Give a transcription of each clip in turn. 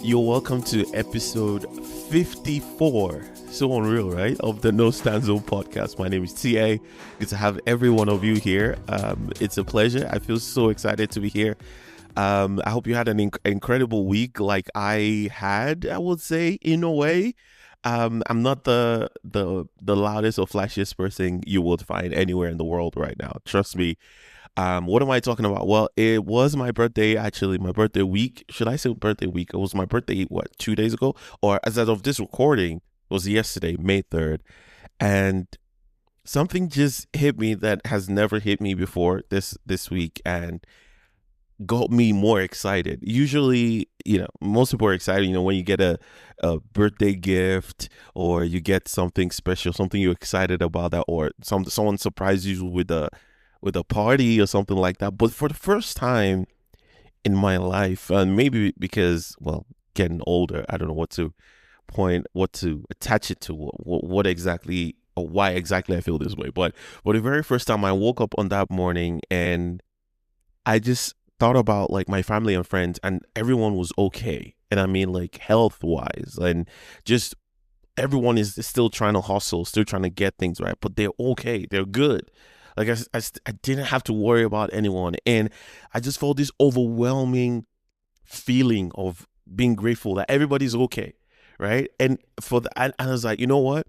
You're welcome to episode 54. So unreal, right? Of the No Stand Zone podcast. My name is Tiae. Good to have every one of you here. It's a pleasure. I feel so excited to be here. I hope you had an incredible week like I had, I would say, in a way. I'm not the loudest or flashiest person you would find anywhere in the world right now. Trust me. What am I talking about? Well, it was my birthday, actually, my birthday week. Should I say birthday week? It was my birthday, 2 days ago? Or as of this recording, it was yesterday, May 3rd. And something just hit me that has never hit me before this week and got me more excited. Usually, most people are excited, when you get a birthday gift or you get something special, something you're excited about that, or someone surprises you with a party or something like that. But for the first time in my life, and maybe because, getting older, I don't know what to attach it to, what exactly, or why exactly I feel this way. But for the very first time, I woke up on that morning and I just thought about like my family and friends, and everyone was okay. And I mean, like, health wise, and just everyone is still trying to hustle, still trying to get things right, but they're okay. They're good. Like I didn't have to worry about anyone. And I just felt this overwhelming feeling of being grateful that everybody's okay. Right. And I was like, you know what?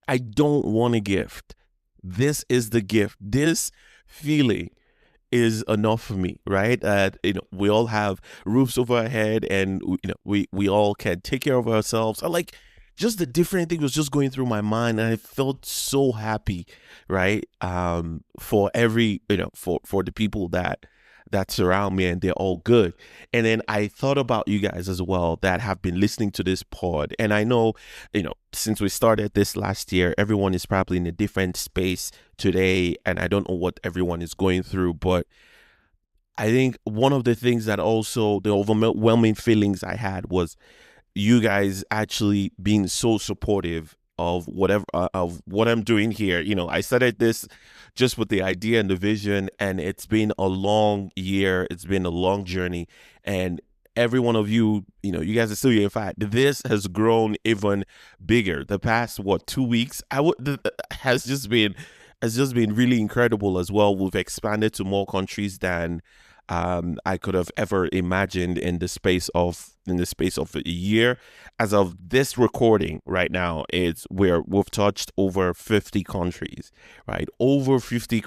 I don't want a gift. This is the gift. This feeling is enough for me. Right. We all have roofs over our head, and we all can take care of ourselves. Just the different thing was just going through my mind, and I felt so happy, right? For every, for the people that surround me, and they're all good. And then I thought about you guys as well that have been listening to this pod. And I know, since we started this last year, everyone is probably in a different space today, and I don't know what everyone is going through, but I think one of the things that also the overwhelming feelings I had was you guys actually being so supportive of whatever of what I'm doing here. I started this just with the idea and the vision, and it's been a long year. It's been a long journey, and every one of you, you guys are still here. In fact, this has grown even bigger. The past 2 weeks, has just been really incredible as well. We've expanded to more countries than I could have ever imagined in the space of a year. As of this recording right now, we've touched over 50 countries, right? Over 50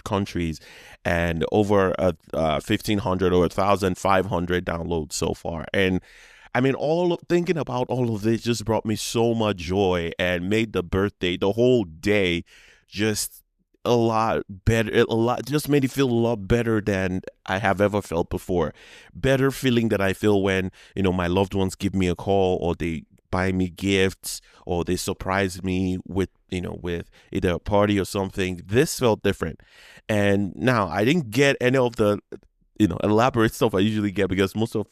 countries, and over 1,500 or 1,500 downloads so far. And I mean, thinking about all of this just brought me so much joy and made the whole day just a lot better. Just made it feel a lot better than I have ever felt before. Better feeling that I feel when my loved ones give me a call, or they buy me gifts, or they surprise me with either a party or something. This felt different. And now I didn't get any of the elaborate stuff I usually get, because most of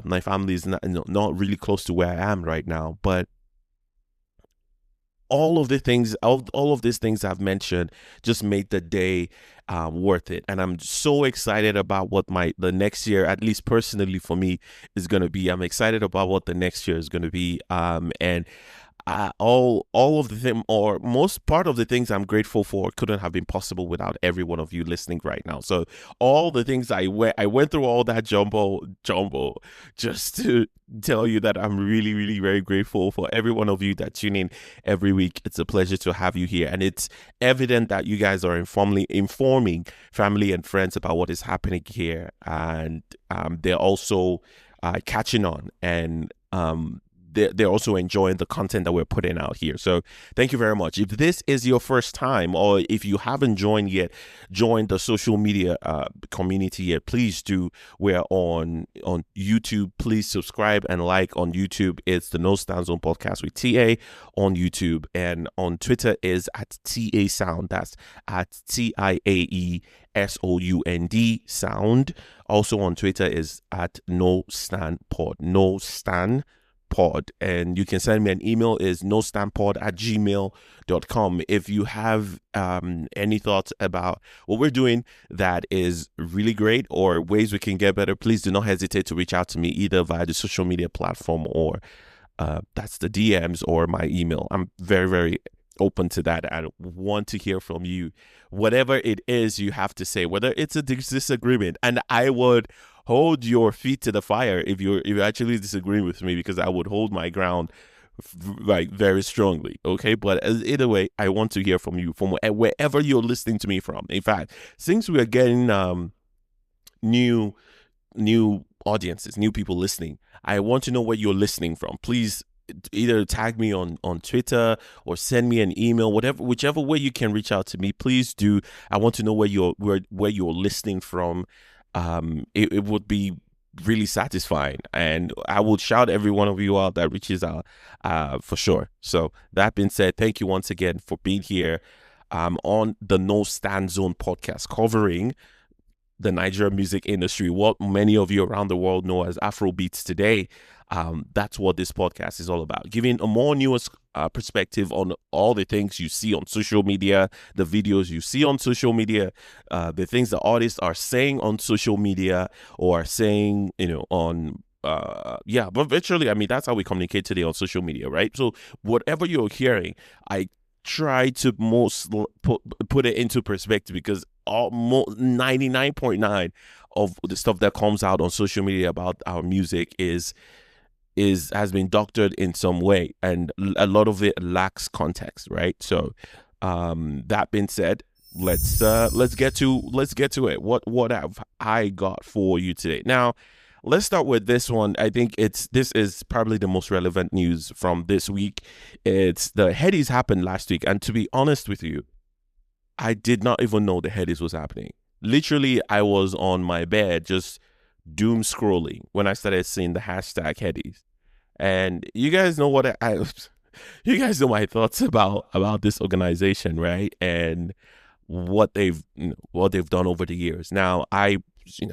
my family is not really close to where I am right now. But all of these things I've mentioned just made the day worth it. And I'm so excited about what the next year, at least personally for me, is going to be. I'm excited about what the next year is going to be. And all of the thing, or most part of the things I'm grateful for, couldn't have been possible without every one of you listening right now. So all the things I went through, all that jumbo just to tell you that I'm really, really very grateful for every one of you that tune in every week. It's a pleasure to have you here, and it's evident that you guys are informing family and friends about what is happening here, and they're also catching on, and they're also enjoying the content that we're putting out here. So thank you very much. If this is your first time, or if you haven't joined the social media community yet, please do. We're on YouTube. Please subscribe and like on YouTube. It's the No Stand Zone podcast with Tiae on YouTube, and on Twitter is at Tiae Sound. That's at TIAE SOUND sound. Also on Twitter is at No Stand Pod. No Stand pod, and you can send me an email. Is nostampod@gmail.com. If you have any thoughts about what we're doing that is really great or ways we can get better, please do not hesitate to reach out to me either via the social media platform or that's the DMs or my email. I'm very, very open to that. I want to hear from you, whatever it is you have to say, whether it's a disagreement, and I would hold your feet to the fire if you're actually disagreeing with me, because I would hold my ground like very strongly. Okay, but either way, I want to hear from you from wherever you're listening to me from. In fact, since we are getting new audiences, new people listening, I want to know where you're listening from. Please either tag me on Twitter or send me an email, whichever way you can reach out to me. Please do. I want to know where you're listening from. It would be really satisfying, and I will shout every one of you out that reaches out for sure. So that being said, thank you once again for being here on the No Stand Zone podcast, covering the Nigerian music industry, what many of you around the world know as Afrobeats today. That's what this podcast is all about, giving a more nuanced perspective on all the things you see on social media, the videos you see on social media, the things the artists are saying on social media or are saying, on but virtually, I mean, that's how we communicate today on social media, right? So whatever you're hearing, I try to put it into perspective, because 99.9 of the stuff that comes out on social media about our music has been doctored in some way, and a lot of it lacks context, right? So that being said, let's get to it. What have I got for you today? Now, let's start with this one. I think this is probably the most relevant news from this week. It's the Headies happened last week, and to be honest with you, I did not even know the Headies was happening. Literally, I was on my bed just doom scrolling when I started seeing the hashtag Headies. And you guys know you guys know my thoughts about this organization, right? And what they've done over the years. Now,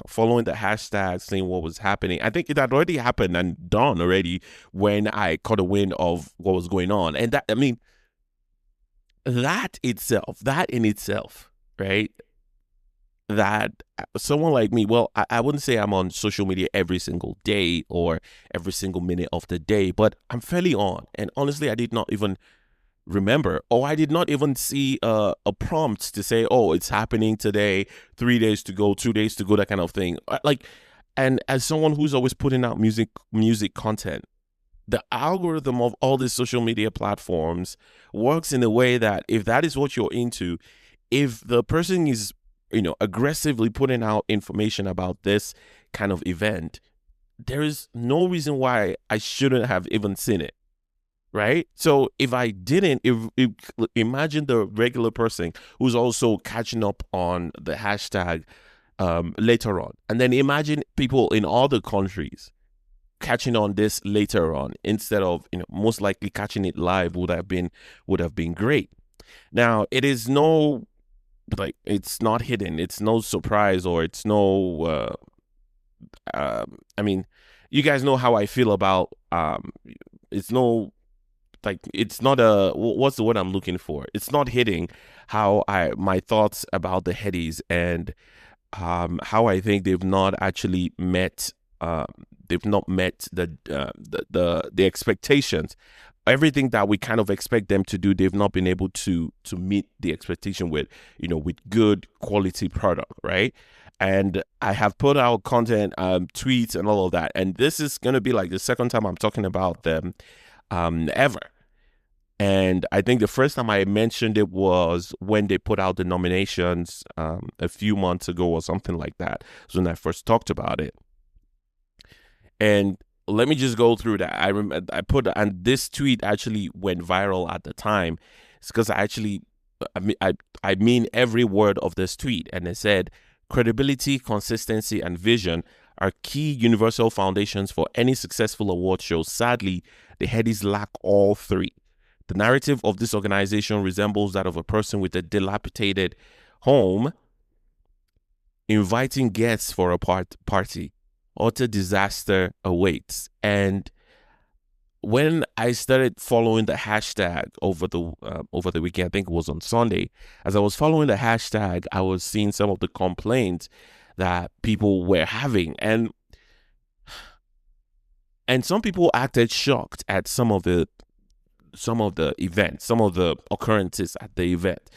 following the hashtag, seeing what was happening, I think it had already happened and done already when I caught a wind of what was going on. And that in itself, right? That someone like me, well, I wouldn't say I'm on social media every single day or every single minute of the day, but I'm fairly on. And honestly, I did not even remember, or I did not even see a prompt to say, oh, it's happening today, 3 days to go, 2 days to go, that kind of thing. And as someone who's always putting out music content, the algorithm of all these social media platforms works in a way that if that is what you're into, if the person is aggressively putting out information about this kind of event, there is no reason why I shouldn't have even seen it. Right? So if I didn't, if imagine the regular person who's also catching up on the hashtag later on, and then imagine people in other countries catching on this later on instead of most likely catching it live would have been great. Now, it is it's not hidden, it's no surprise, or it's no you guys know how I feel about it's not what's the word I'm looking for? It's not hitting how my thoughts about the Headies and how I think they've not actually met the expectations. Everything that we kind of expect them to do, they've not been able to meet the expectation with good quality product, right? And I have put out content, tweets and all of that, and this is going to be like the second time I'm talking about them ever. And I think the first time I mentioned it was when they put out the nominations a few months ago or something like that. So when I first talked about it. And let me just go through that. I remember and this tweet actually went viral at the time. It's because I mean every word of this tweet. And it said, credibility, consistency, and vision are key universal foundations for any successful award show. Sadly, the Headies lack all three. The narrative of this organization resembles that of a person with a dilapidated home inviting guests for a party. Utter disaster awaits. And when I started following the hashtag over the weekend, I think it was on Sunday, as I was following the hashtag, I was seeing some of the complaints that people were having, and some people acted shocked at some of the events, some of the occurrences at the event.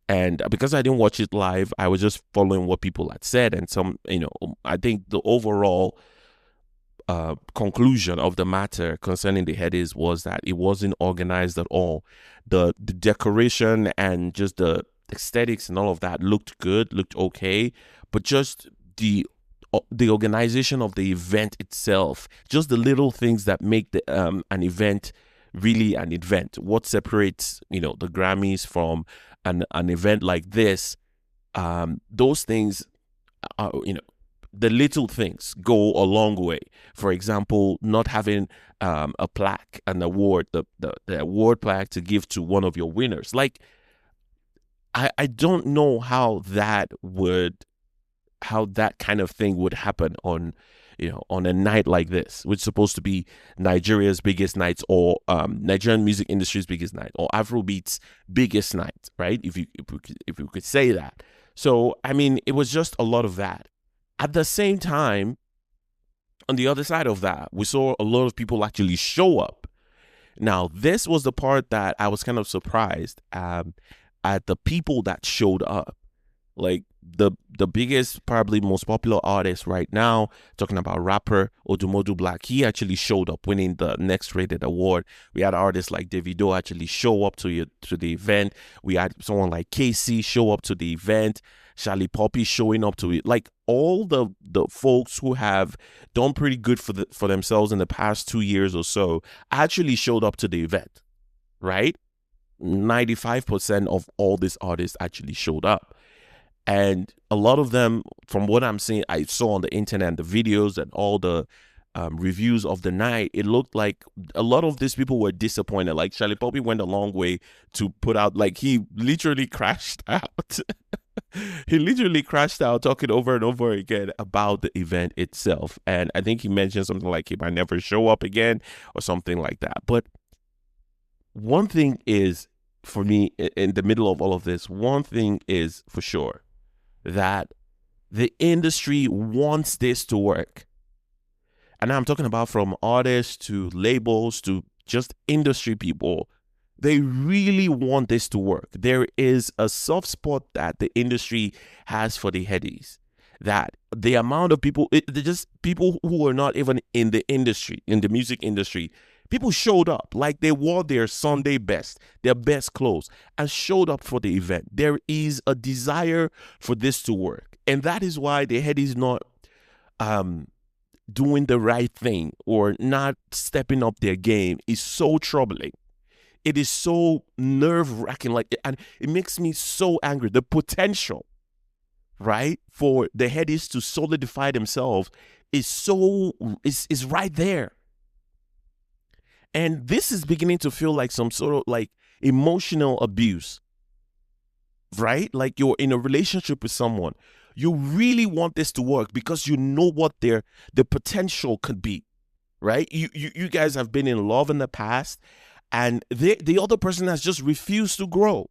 And because I didn't watch it live, I was just following what people had said. And I think the overall conclusion of the matter concerning the Headies was that it wasn't organized at all. The decoration and just the aesthetics and all of that looked good, looked okay, but just the organization of the event itself, just the little things that make the an event really an event. What separates the Grammys from an event like this? Those things are, the little things go a long way. For example, not having a plaque, an award, the award plaque to give to one of your winners. Like, I don't know how that kind of thing would happen on a night like this, which is supposed to be Nigeria's biggest night, or Nigerian music industry's biggest night, or Afrobeat's biggest night, right? If you could say that. So, I mean, it was just a lot of that. At the same time, on the other side of that, we saw a lot of people actually show up. Now, this was the part that I was kind of surprised at the people that showed up. Like, the biggest, probably most popular artist right now, talking about rapper Odumodu Black, he actually showed up, winning the next rated award. We had artists like Davido actually show up to the event. We had someone like KC show up to the event. Charlie Poppy showing up to it. Like, all the folks who have done pretty good for themselves in the past 2 years or so actually showed up to the event, right? 95% of all these artists actually showed up. And a lot of them, from what I'm seeing, I saw on the internet, the videos and all the reviews of the night, it looked like a lot of these people were disappointed. Like, Charlie Poppy went a long way to put out, like, he literally crashed out. He literally crashed out, talking over and over again about the event itself. And I think he mentioned something like he might never show up again or something like that. But one thing is, for me, in the middle of all of this, one thing is for sure, that the industry wants this to work. And I'm talking about from artists to labels to just industry people. They really want this to work. There is a soft spot that the industry has for the Headies. That the amount of people, they're just people who are not even in the industry, in the music industry, people showed up, like they wore their Sunday best, their best clothes, and showed up for the event. There is a desire for this to work. And that is why the Headies not doing the right thing or not stepping up their game is so troubling. It is so nerve-wracking, and it makes me so angry. The potential, right, for the Headies to solidify themselves is right there. And this is beginning to feel like some sort of like emotional abuse, right? Like, you're in a relationship with someone. You really want this to work because you know what the potential could be, right? You guys have been in love in the past, and the other person has just refused to grow.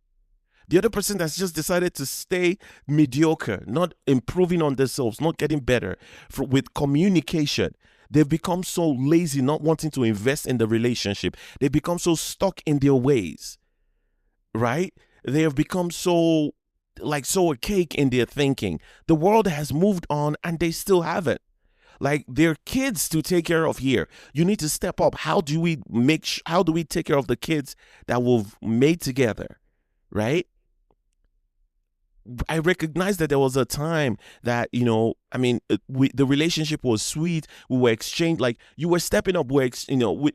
The other person has just decided to stay mediocre, not improving on themselves, not getting better. With communication, they've become so lazy, not wanting to invest in the relationship. They become so stuck in their ways, right? They have become so archaic in their thinking. The world has moved on and they still haven't. Like, they're kids to take care of here. You need to step up. How do we take care of the kids that we've made together, right? I recognize that there was a time that, the relationship was sweet. We were exchanged, like, you were stepping up where,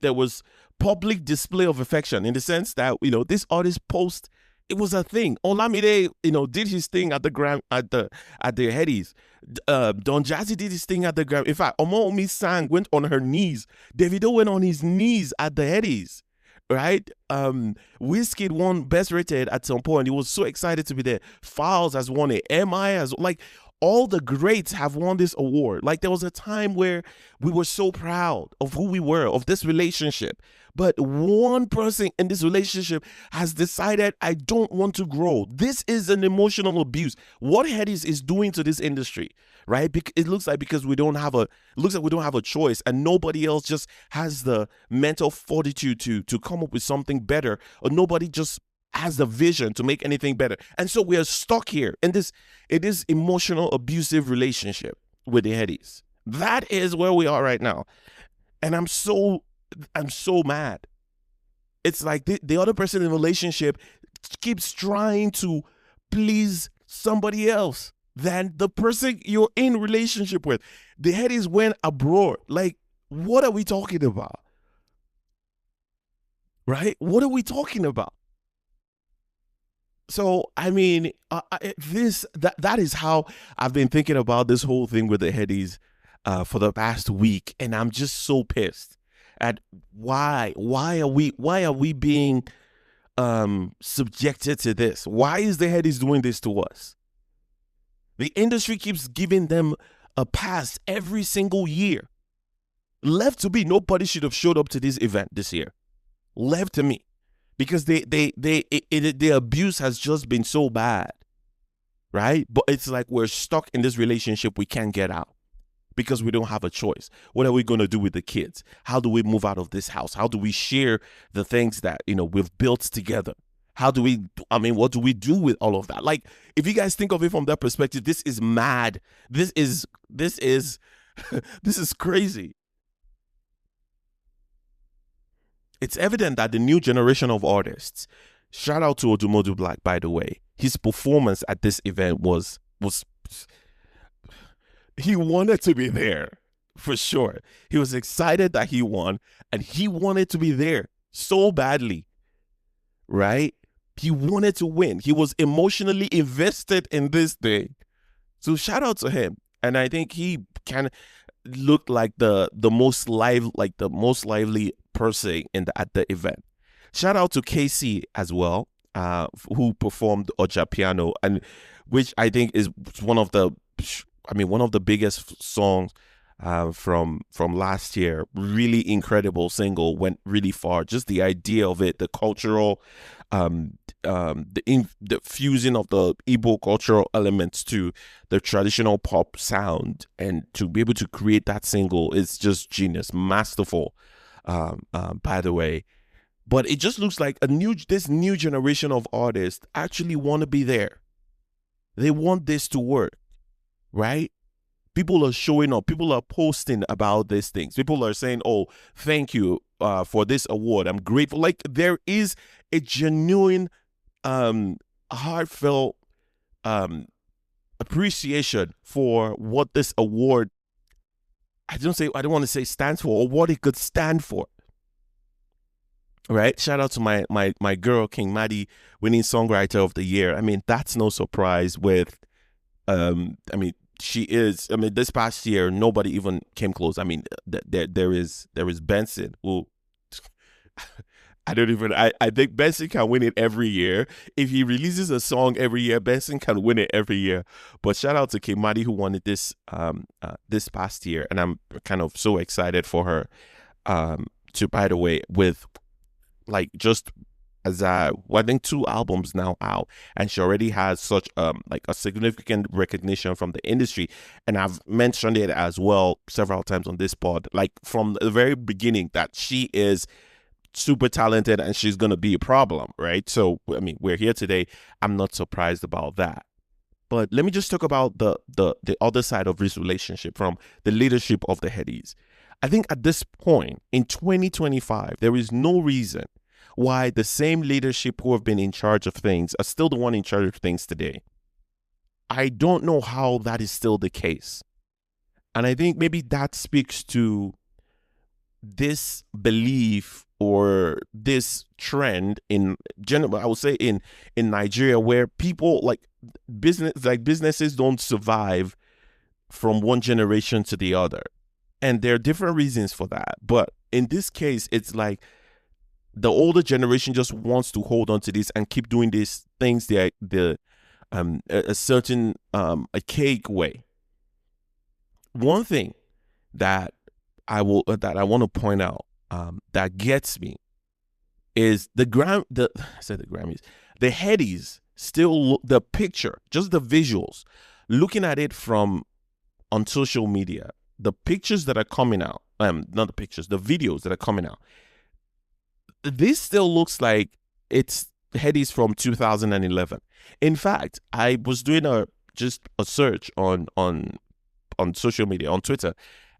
there was public display of affection, in the sense that, this artist post, it was a thing. Olamide, did his thing at the Headies. Don Jazzy did his thing at the Gram. In fact, Omo sang, went on her knees. Davido went on his knees at the Headies. Right? Wizkid won Best Rated at some point. He was so excited to be there. Files has won it. MI has, like, all the greats have won this award. Like, there was a time where we were so proud of who we were, of this relationship. But one person in this relationship has decided, I don't want to grow. This is an emotional abuse. What Headies is doing to this industry, right? It looks like because we don't have a choice, and nobody else just has the mental fortitude to come up with something better, or nobody just has the vision to make anything better. And so we are stuck here in this emotional abusive relationship with the Headies. That is where we are right now. And I'm so mad. It's like the other person in the relationship keeps trying to please somebody else than the person you're in relationship with. The Headies went abroad. Like, what are we talking about? Right? What are we talking about? So, I mean, that is how I've been thinking about this whole thing with the Headies for the past week, and I'm just so pissed at why are we being subjected to this? Why is the Headies doing this to us? The industry keeps giving them a pass every single year. Left to me, nobody should have showed up to this event this year. Left to me. Because the abuse has just been so bad, right? But it's like we're stuck in this relationship we can't get out because we don't have a choice. What are we going to do with the kids? How do we move out of this house? How do we share the things that, we've built together? What do we do with all of that? Like, if you guys think of it from that perspective, this is mad. This is this is crazy. It's evident that the new generation of artists, shout out to Odumodu Black, by the way, his performance at this event was he wanted to be there, for sure. He was excited that he won, and he wanted to be there so badly, right? He wanted to win. He was emotionally invested in this thing. So shout out to him. And I think he can look like the most lively person at the event. Shout out to KC as well, who performed Oja Piano, and which I think is one of the biggest songs from last year. Really incredible single, went really far. Just the idea of it, the cultural, the fusion of the Igbo cultural elements to the traditional pop sound, and to be able to create that single is just genius, masterful. By the way, but it just looks like this new generation of artists actually want to be there. They want this to work, right? People are showing up. People are posting about these things. People are saying, "Oh, thank you for this award. I'm grateful." Like, there is a genuine, heartfelt appreciation for what this award, I don't want to say stands for, or what it could stand for. Right? Shout out to my girl, King Maddie, winning Songwriter of the Year. I mean, that's no surprise with, she is, this past year, nobody even came close. I mean, there is Benson, who, I think Benson can win it every year. If he releases a song every year, Benson can win it every year. But shout out to King Maddie, who won it this past year. And I'm kind of so excited for her, to, by the way, with, like, just as I think 2 albums now out, and she already has such a significant recognition from the industry. And I've mentioned it as well several times on this pod, like from the very beginning, that she is super talented and she's gonna be a problem, right? So we're here today. I'm not surprised about that. But let me just talk about the other side of this relationship from the leadership of the Headies. I think at this point in 2025, there is no reason why the same leadership who have been in charge of things are still the one in charge of things today. I don't know how that is still the case. And I think maybe that speaks to this belief or this trend in general, I would say in Nigeria, where people businesses don't survive from one generation to the other. And there are different reasons for that. But in this case, it's like the older generation just wants to hold on to this and keep doing these things the a certain a cake way. One thing that I want to point out that gets me is the Grammys, the Headies still look, the picture, just the visuals, looking at it from on social media, the pictures that are coming out, not the pictures, the videos that are coming out, this still looks like it's Headies from 2011. In fact, I was doing a search on social media, on Twitter,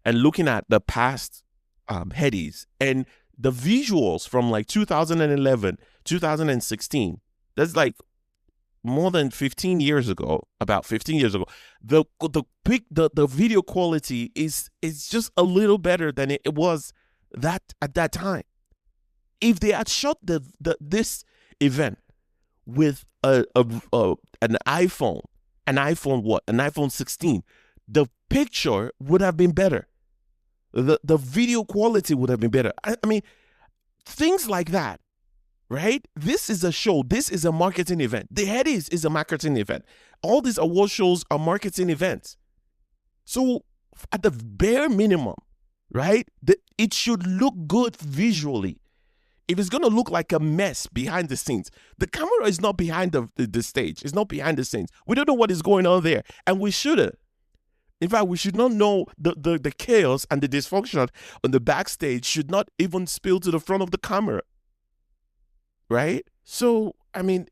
and looking at the past Headies, and the visuals from like 2011, 2016, that's like more than 15 years ago, about 15 years ago. The video quality is just a little better than it was that at that time. If they had shot this event with an iPhone, an iPhone 16, the picture would have been better. The video quality would have been better. I mean, things like that, right? This is a show. This is a marketing event. The Headies is a marketing event. All these award shows are marketing events. So at the bare minimum, right, it should look good visually. If it's going to look like a mess behind the scenes, the camera is not behind the stage. It's not behind the scenes. We don't know what is going on there, and we shouldn't. In fact, we should not know the chaos and the dysfunction on the backstage should not even spill to the front of the camera. Right? So, I mean,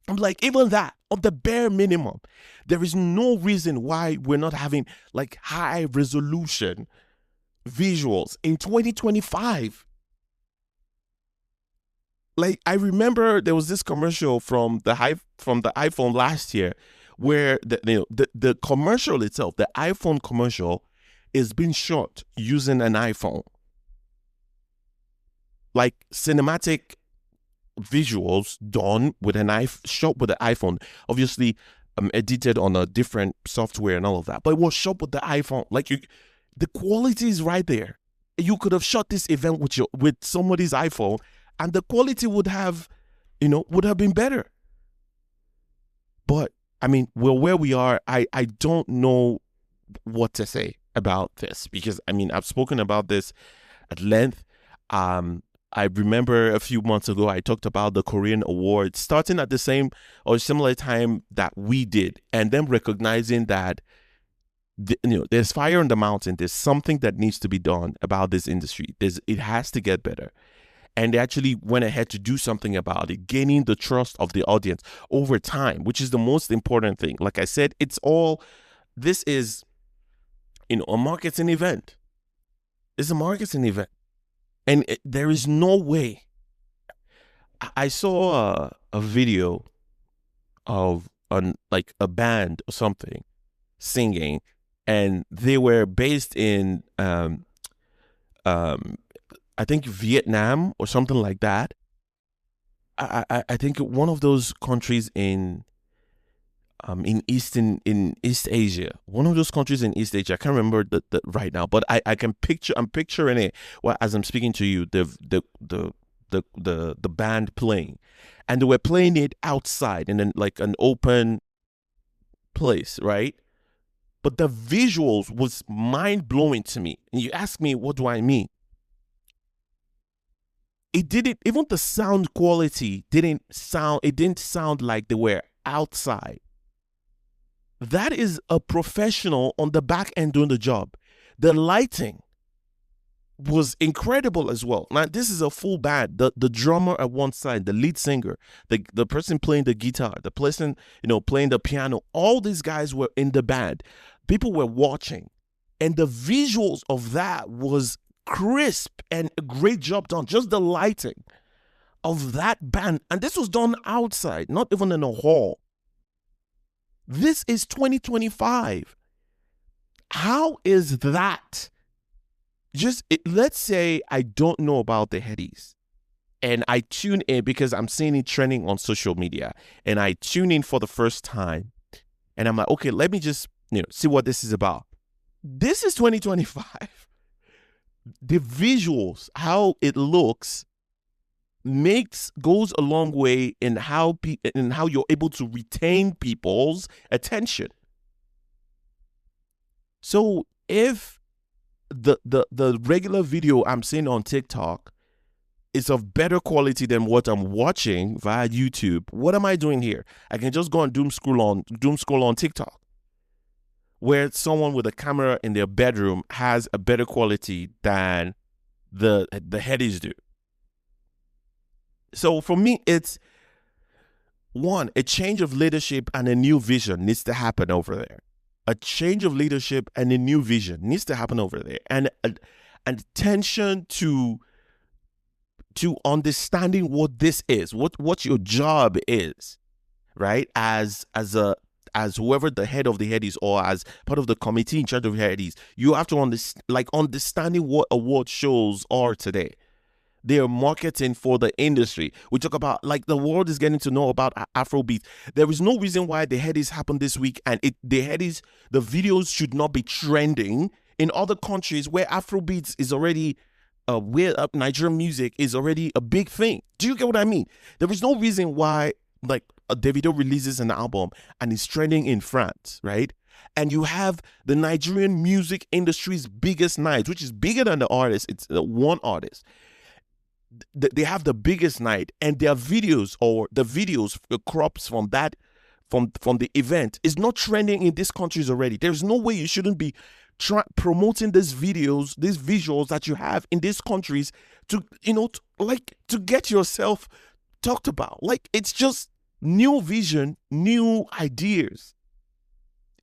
I'm like, even that, on the bare minimum, there is no reason why we're not having like high resolution visuals in 2025. Like, I remember there was this commercial from the iPhone last year, where the commercial itself, the iPhone commercial, is being shot using an iPhone. Like cinematic visuals done with shot with the iPhone, obviously edited on a different software and all of that, but it was shot with the iPhone. Like, the quality is right there. You could have shot this event with somebody's iPhone, and the quality would have been better. But I mean, well, where we are, I don't know what to say about this, because I mean, I've spoken about this at length. I remember a few months ago, I talked about the Korean Awards starting at the same or similar time that we did, and them recognizing that there's fire on the mountain. There's something that needs to be done about this industry. It has to get better. And they actually went ahead to do something about it, gaining the trust of the audience over time, which is the most important thing. Like I said, this is, a marketing event. It's a marketing event. And there is no way. I saw a video of a band or something singing, and they were based in I think Vietnam or something like that. I think one of those countries in East Asia. One of those countries in East Asia. I can't remember the right now, but I'm picturing it as I'm speaking to you, the band playing. And they were playing it outside in like an open place, right? But the visuals was mind-blowing to me. And you ask me, what do I mean? Even the sound quality didn't sound like they were outside. That is a professional on the back end doing the job. The lighting was incredible as well. Now, this is a full band. The drummer at one side, the lead singer, the person playing the guitar, the person, playing the piano, all these guys were in the band. People were watching. And the visuals of that was crisp and a great job done. Just the lighting of that band. And this was done outside, not even in a hall. This is 2025. How is that? Let's say I don't know about the Headies, and I tune in because I'm seeing it trending on social media, and I tune in for the first time, and I'm like, okay, let me just see what this is about. This is 2025. The visuals, how it looks, goes a long way in how you're able to retain people's attention. So if the regular video I'm seeing on TikTok is of better quality than what I'm watching via YouTube, what am I doing here? I can just go and doom scroll on TikTok, where someone with a camera in their bedroom has a better quality than the Headies do. So for me, it's one, a change of leadership and a new vision needs to happen over there. A change of leadership and a new vision needs to happen over there, and attention to understanding what this is, what your job is, right? As whoever the head of the Headies, or as part of the committee in charge of Headies, you have to understanding what award shows are today. They are marketing for the industry. We talk about, like, the world is getting to know about Afrobeat. There is no reason why the Headies happened this week, and the videos should not be trending in other countries where Afrobeats is already, where Nigerian music is already a big thing. Do you get what I mean? There is no reason why, like, Davido releases an album and is trending in France, right? And you have the Nigerian music industry's biggest night, which is bigger than the artist. It's one artist. They have the biggest night, and their videos, or the videos, the crops from that, from the event, is not trending in these countries already. There's no way you shouldn't be promoting these videos, these visuals that you have in these countries to get yourself talked about. Like, it's just new vision, new ideas.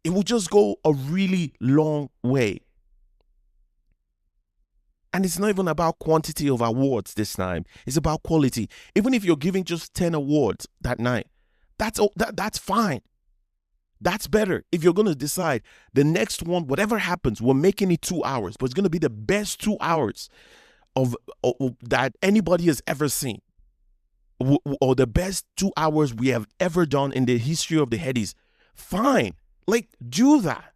It will just go a really long way. And it's not even about quantity of awards this time. It's about quality. Even if you're giving just 10 awards that night, that's fine. That's better. If you're going to decide the next one, whatever happens, we're making it 2 hours, but it's going to be the best 2 hours of that anybody has ever seen, or the best 2 hours we have ever done in the history of the Headies. Fine. Like, do that.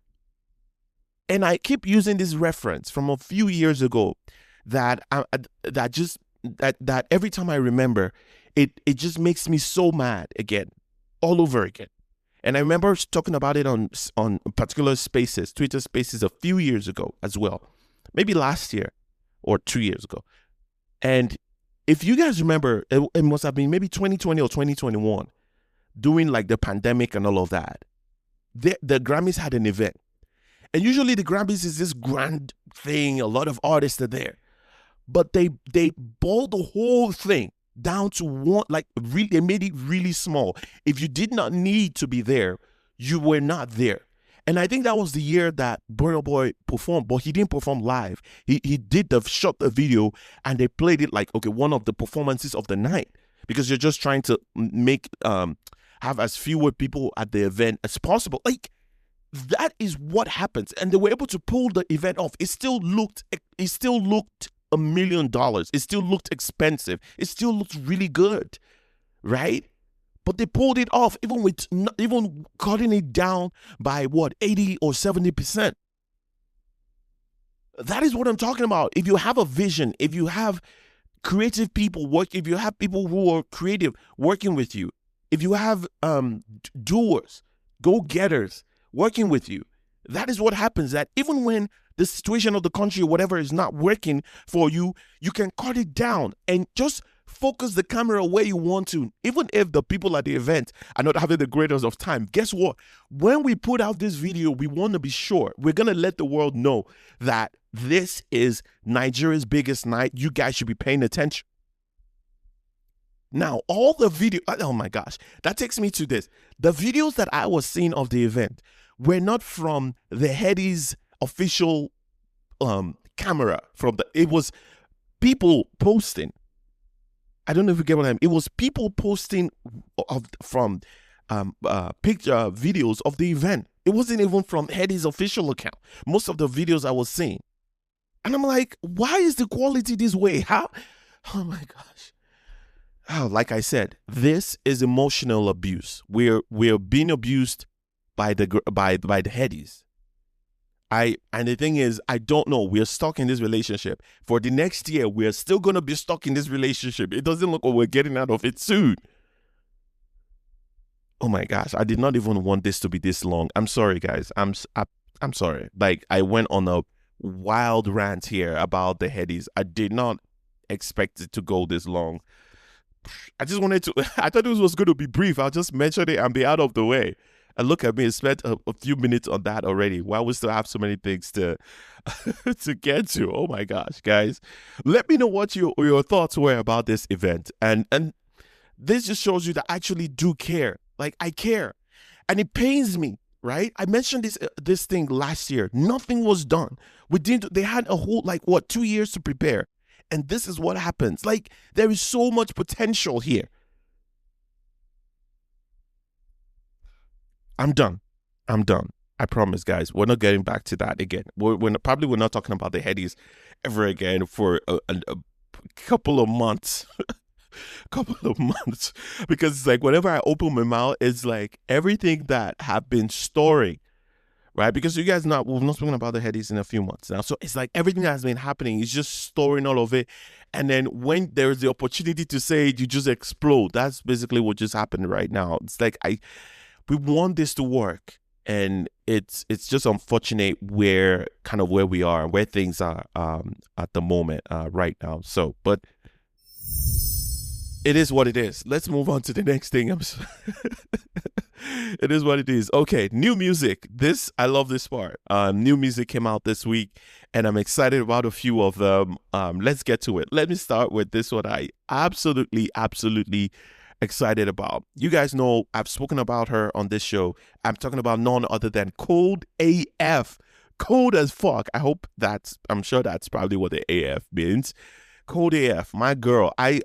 And I keep using this reference from a few years ago that every time I remember, it just makes me so mad again, all over again. And I remember talking about it on particular spaces, Twitter spaces, a few years ago as well, maybe last year or 2 years ago. And if you guys remember, it must have been maybe 2020 or 2021, during like the pandemic and all of that. The Grammys had an event. And usually the Grammys is this grand thing. A lot of artists are there. But they boiled the whole thing down to one, like, really, they made it really small. If you did not need to be there, you were not there. And I think that was the year that Burnaboy performed, but he didn't perform live. He did shot the video, and they played it like, okay, one of the performances of the night, because you're just trying to make have as fewer people at the event as possible. Like, that is what happens. And they were able to pull the event off. It still looked $1 million. It still looked expensive. It still looked really good, right? But they pulled it off, even cutting it down by 80 or 70%. That is what I'm talking about. If you have a vision, if you have creative people if you have people who are creative working with you, if you have doers, go-getters working with you, that is what happens. That even when the situation of the country or whatever is not working for you, you can cut it down and just focus the camera where you want to. Even if the people at the event are not having the greatest of time, guess what? When we put out this video, we want to be sure we're going to let the world know that this is Nigeria's biggest night. You guys should be paying attention. Now, all the video, oh my gosh, that takes me to this. The videos that I was seeing of the event were not from the Headies official camera. It was people posting. I don't know if you get what I mean. It was people posting from picture videos of the event. It wasn't even from Headies official account. Most of the videos I was seeing. And I'm like, why is the quality this way? How? Oh my gosh. Oh, like I said, this is emotional abuse. We're being abused by the Headies. And the thing is, I don't know. We're stuck in this relationship. For the next year, we're still gonna be stuck in this relationship. It doesn't look like we're getting out of it soon. Oh my gosh, I did not even want this to be this long. I'm sorry, guys. I'm sorry. Like, I went on a wild rant here about the Headies. I did not expect it to go this long. I just wanted to. I thought this was going to be brief. I'll just mention it and be out of the way. And look at me, I spent a few minutes on that already. While we still have so many things to to get to. Oh my gosh, guys! Let me know what your thoughts were about this event, and this just shows you that I actually do care. Like, I care, and it pains me. Right? I mentioned this thing last year. Nothing was done. We didn't. They had a whole 2 years to prepare, and this is what happens. Like, there is so much potential here. I'm done. I promise, guys. We're not getting back to that again. We're not talking about the Headies ever again for a couple of months. Because it's like whenever I open my mouth, it's like everything that have been storing, right? Because you guys we've not spoken about the Headies in a few months now, so it's like everything that has been happening is just storing all of it, and then when there's the opportunity to say it, you just explode. That's basically what just happened right now. It's like we want this to work, and it's just unfortunate where we are, where things are at the moment right now. So, but it is what it is. Let's move on to the next thing. It is what it is. Okay, new music. I love this part. New music came out this week, and I'm excited about a few of them. Let's get to it. Let me start with this one. I absolutely excited about. You guys know I've spoken about her on this show. I'm talking about none other than KOLD AF. Cold as fuck. I'm sure that's probably what the AF means. KOLD AF, my girl. I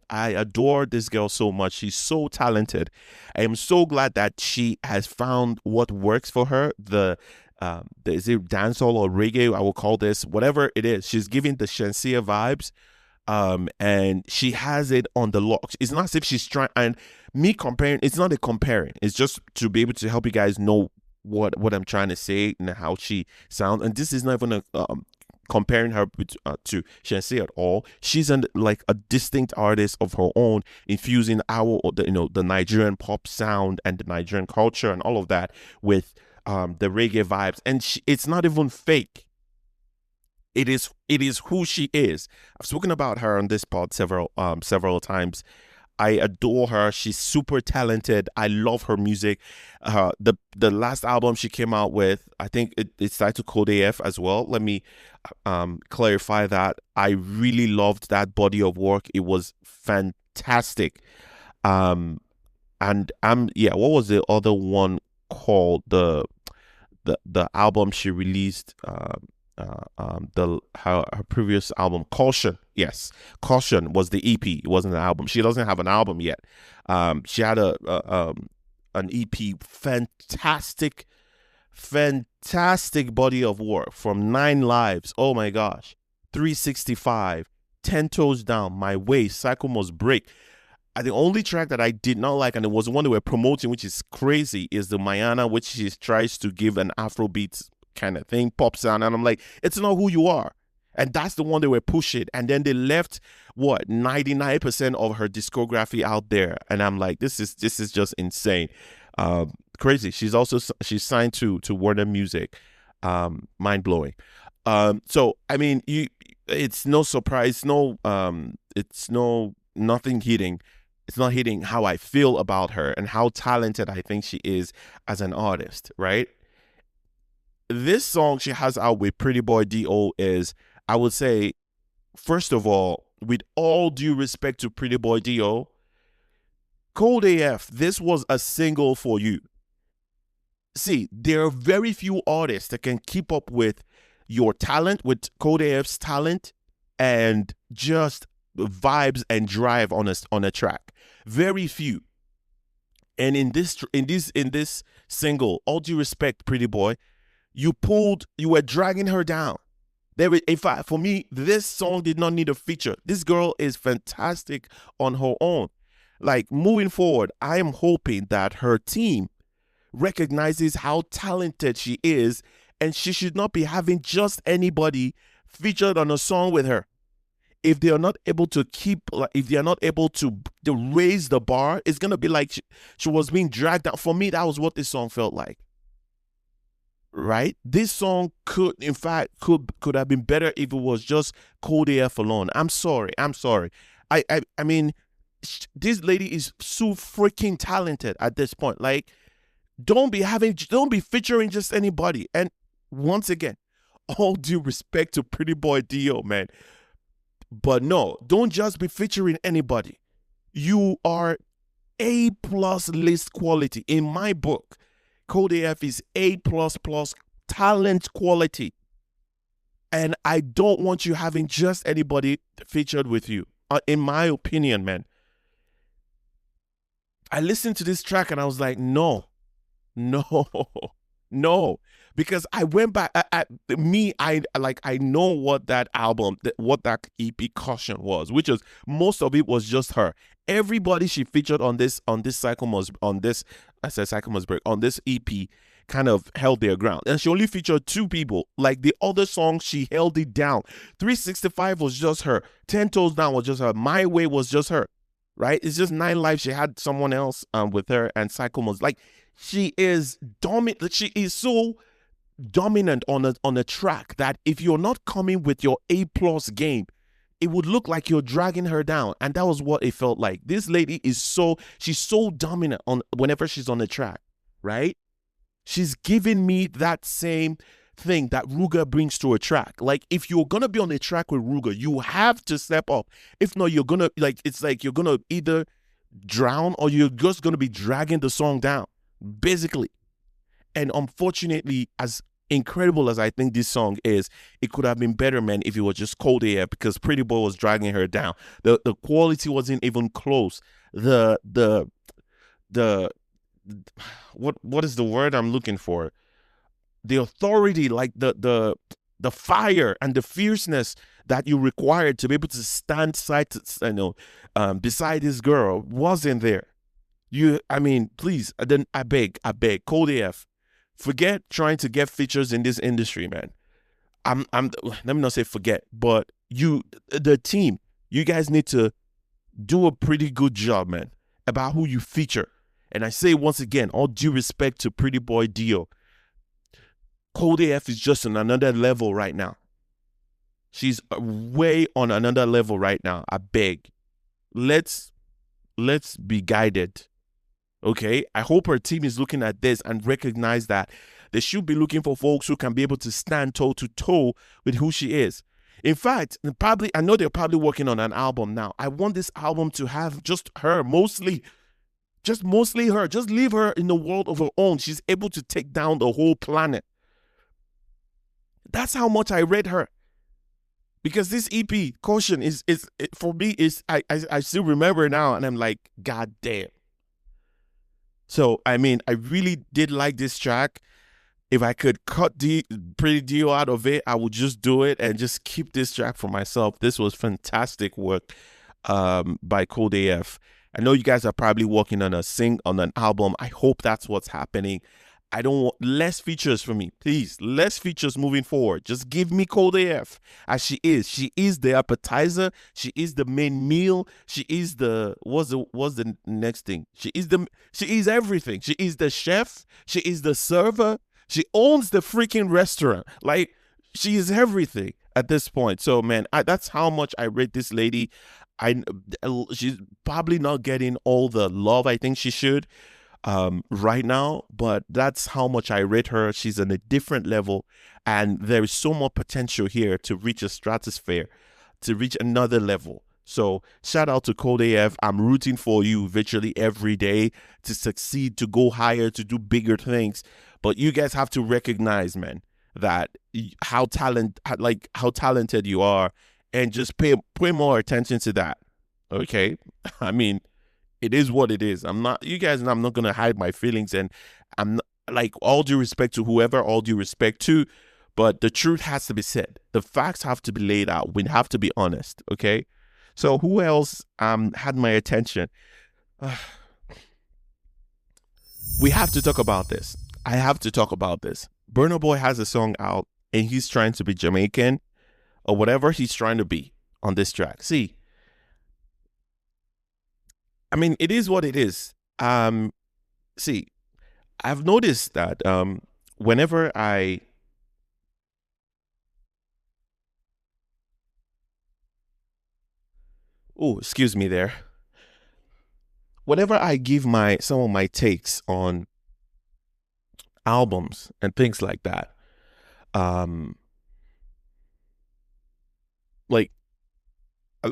adore this girl so much. She's so talented. I am so glad that she has found what works for her. Is it dancehall or reggae? I will call this whatever it is. She's giving the Shenseea vibes, and she has it on the lock. It's not as if she's trying. And me comparing, it's not a comparing. It's just to be able to help you guys know what I'm trying to say and how she sounds. And this is not even comparing her to Shenseea at all. She's a distinct artist of her own, infusing the Nigerian pop sound and the Nigerian culture and all of that with the reggae vibes. And it's not even fake. It is who she is. I've spoken about her on this pod several times. I adore her. She's super talented. I love her music. The last album she came out with, I think it's titled KOLD AF as well. Let me clarify that. I really loved that body of work. It was fantastic. What was the other one called? The album she released, her previous album, Caution. Yes, Caution was the EP. It wasn't an album. She doesn't have an album yet. She had an EP. Fantastic body of work from 9 Lives. Oh my gosh, 365, 10 Toes Down, My Way, Cycle Must Break. The only track that I did not like, and it was the one they were promoting, which is crazy, is the Mayana, which she tries to give an Afrobeat kind of thing, pop sound, and I'm like, it's not who you are. And that's the one they were pushing, and then they left 99% of her discography out there, and I'm like, this is just insane. Crazy. She's signed to Warner Music. Mind blowing. So I mean, it's no surprise, nothing hitting. It's not hitting how I feel about her and how talented I think she is as an artist, right? This song she has out with Prettyboy D-O is, I would say, first of all, with all due respect to Prettyboy D-O, KOLD AF, this was a single for you. See, there are very few artists that can keep up with your talent, with KOLD AF's talent, and just vibes and drive on a track. Very few. And in this single, all due respect, Prettyboy, you were dragging her down. In fact, for me, this song did not need a feature. This girl is fantastic on her own. Like, moving forward, I am hoping that her team recognizes how talented she is and she should not be having just anybody featured on a song with her. If they are not able to if they are not able to raise the bar, it's going to be like she was being dragged down. For me, that was what this song felt like. Right? This song could have been better if it was just KOLD AF alone. I'm sorry. I mean, this lady is so freaking talented at this point. Like, don't be featuring just anybody. And once again, all due respect to Prettyboy D-O, man. But no, don't just be featuring anybody. You are A+ list quality. In my book, KOLD AF is A++ talent quality. And I don't want you having just anybody featured with you. In my opinion, man. I listened to this track and I was like, no. Because I went back, I know what that album, what that EP Caution was, which is most of it was just her. Everybody she featured on this EP kind of held their ground. And she only featured 2 people. Like the other songs, she held it down. 365 was just her. 10 Toes Down was just her. My Way was just her. Right? It's just 9 Lives. She had someone else with her, and Psychomos. Like, she is dominant. She is so dominant on a track that if you're not coming with your A+ game, it would look like you're dragging her down. And that was what it felt like. This lady she's so dominant whenever she's on the track, right? She's giving me that same thing that Ruger brings to a track. Like, if you're gonna be on a track with Ruger, you have to step up. If not, you're gonna you're gonna either drown or you're just gonna be dragging the song down, basically. And unfortunately, as incredible as I think this song is, it could have been better, man, if it was just KOLD AF, because Prettyboy was dragging her down. The quality wasn't even close. What is the word I'm looking for? The authority, like the fire and the fierceness that you required to be able to stand beside this girl wasn't there. Please, I beg, KOLD AF, forget trying to get features in this industry, man. Let me not say forget, but the team, you guys need to do a pretty good job, man, about who you feature. And I say once again, all due respect to Prettyboy D-O, KOLD AF is just on another level right now. She's way on another level right now. I beg. Let's be guided. Okay? I hope her team is looking at this and recognize that they should be looking for folks who can be able to stand toe to toe with who she is. In fact, I know they're probably working on an album now. I want this album to have just her, mostly her. Just leave her in the world of her own. She's able to take down the whole planet. That's how much I rate her. Because this EP, Caution, for me, I still remember now, and I'm like, God damn. So, I really did like this track. If I could cut Pretty D-O out of it, I would just do it and just keep this track for myself. This was fantastic work by KOLD AF. I know you guys are probably working on an album. I hope that's what's happening. I don't want less features for me, please. Less features moving forward. Just give me KOLD AF as she is. She is the appetizer. She is the main meal. She is what's the next thing? She is everything. She is the chef. She is the server. She owns the freaking restaurant. Like, she is everything at this point. So, man, that's how much I rate this lady. She's probably not getting all the love I think she should right now, but that's how much I rate her. She's on a different level, and there is so much potential here to reach a stratosphere, to reach another level. So shout out to KOLD AF. I'm rooting for you virtually every day to succeed, to go higher, to do bigger things. But you guys have to recognize, man, that how talented you are, and just pay more attention to that. Okay? It is what it is. I'm not going to hide my feelings, and I'm not, like, all due respect to whoever, all due respect to, but the truth has to be said. The facts have to be laid out. We have to be honest, okay? So who else had my attention? We have to talk about this. I have to talk about this. Burnaboy has a song out and he's trying to be Jamaican or whatever he's trying to be on this track. See, I mean, it is what it is. See, I've noticed that whenever I excuse me there. Whenever I give my some of my takes on albums and things like that, um, like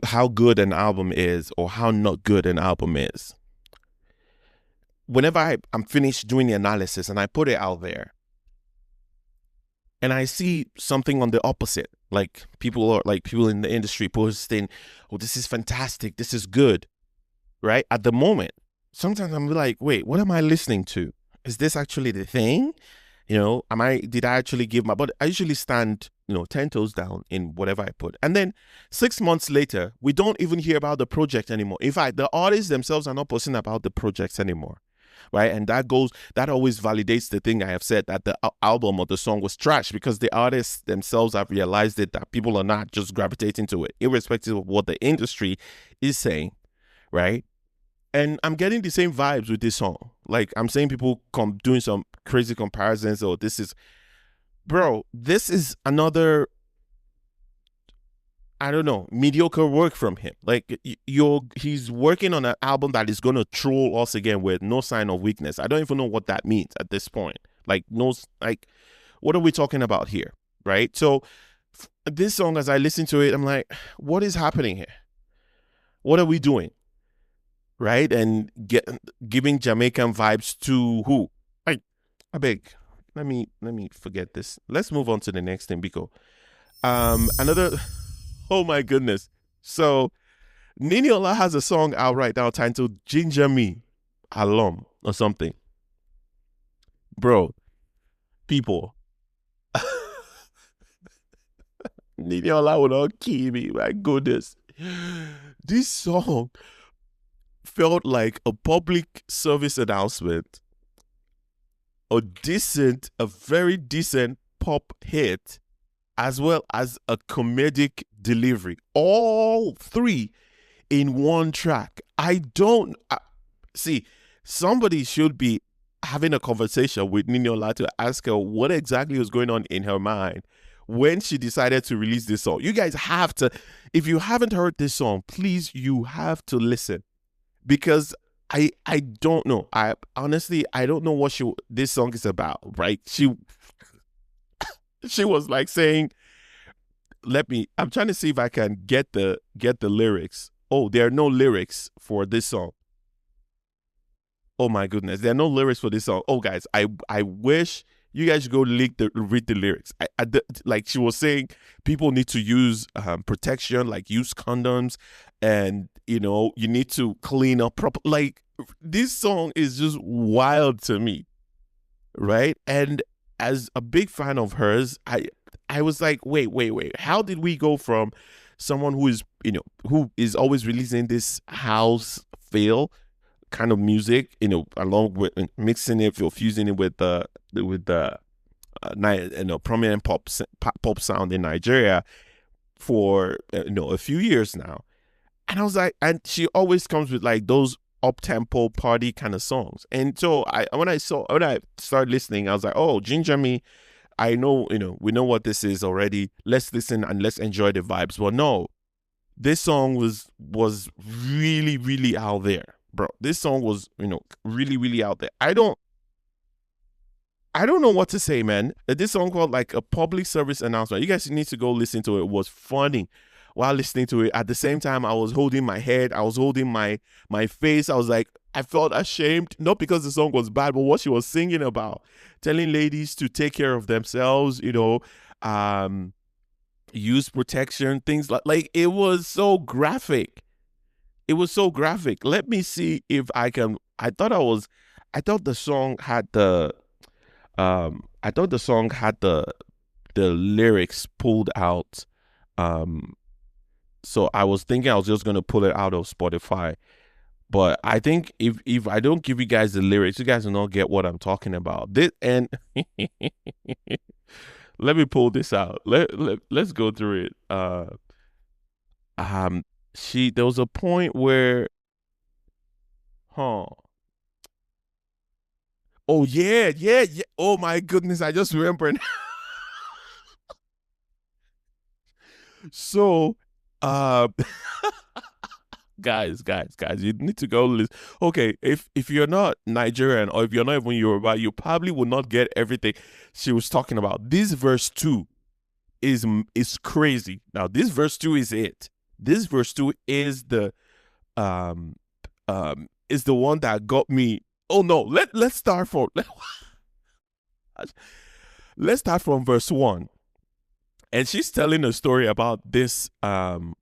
how good an album is or how not good an album is. Whenever I'm finished doing the analysis and I put it out there, and I see something on the opposite, like people in the industry posting, "Oh, this is fantastic, this is good," right? At the moment, sometimes I'm like, "Wait, what am I listening to? Is this actually the thing?" Did I actually give my, but I usually stand, 10 toes down in whatever I put. And then 6 months later, we don't even hear about the project anymore. In fact, the artists themselves are not posting about the projects anymore. Right. And that always validates the thing I have said, that the album or the song was trash, because the artists themselves have realized it, that people are not just gravitating to it, irrespective of what the industry is saying. Right. And I'm getting the same vibes with this song. Like, I'm saying people doing some crazy comparisons. Oh, this is another, I don't know, mediocre work from him. Like, he's working on an album that is going to troll us again with no sign of weakness. I don't even know what that means at this point. Like, what are we talking about here? Right? So this song, as I listen to it, I'm like, what is happening here? What are we doing? Right? And giving Jamaican vibes to who? I beg. Let me forget this. Let's move on to the next thing, Biko. Another. Oh my goodness. So Niniola has a song out right now titled "Ginger Me Alum" or something. Bro, people. Niniola will not kill me. My goodness. This song felt like a public service announcement, a very decent pop hit, as well as a comedic delivery. All three in one track. See, somebody should be having a conversation with Niniola to ask her what exactly was going on in her mind when she decided to release this song. You guys have to, if you haven't heard this song, please, you have to listen. Because I don't know. I honestly don't know what this song is about, right? She was like saying, I'm trying to see if I can get the lyrics. Oh, there are no lyrics for this song. Oh my goodness, there are no lyrics for this song. Oh guys, I wish you guys should go read the lyrics. Like she was saying, people need to use protection, like use condoms, and you need to clean up proper. Like, this song is just wild to me, right? And as a big fan of hers, I was like, wait, how did we go from someone who is always releasing this house feel kind of music, along with mixing it, fusing it with the prominent pop sound in Nigeria for a few years now. And I was like, and she always comes with like those up-tempo party kind of songs. And so when I started listening, I was like, oh, Ginger Me, I know, we know what this is already. Let's listen and let's enjoy the vibes. But no, this song was really, really out there, bro. This song was, really, really out there. I don't know what to say, man. This song called like a public service announcement. You guys need to go listen to it. It was funny. While listening to it, at the same time, I was holding my head. I was holding my face. I was like, I felt ashamed, not because the song was bad, but what she was singing about, telling ladies to take care of themselves, use protection, things like it was so graphic. It was so graphic. Let me see if I can. I thought the song had the lyrics pulled out. So I was thinking I was just going to pull it out of Spotify. But I think if I don't give you guys the lyrics, you guys will not get what I'm talking about. This and let me pull this out. Let's go through it. Um, there was a point where, huh? Oh yeah, yeah, yeah. Oh my goodness, I just remembered. So, uh, guys, you need to go listen. Okay, if you're not Nigerian or if you're not even Yoruba, you probably will not get everything she was talking about. This verse 2 is crazy. Now, this verse 2 is it. This verse 2 um is the one that got me. Oh no, let's start from let's start from verse 1. And she's telling a story about this um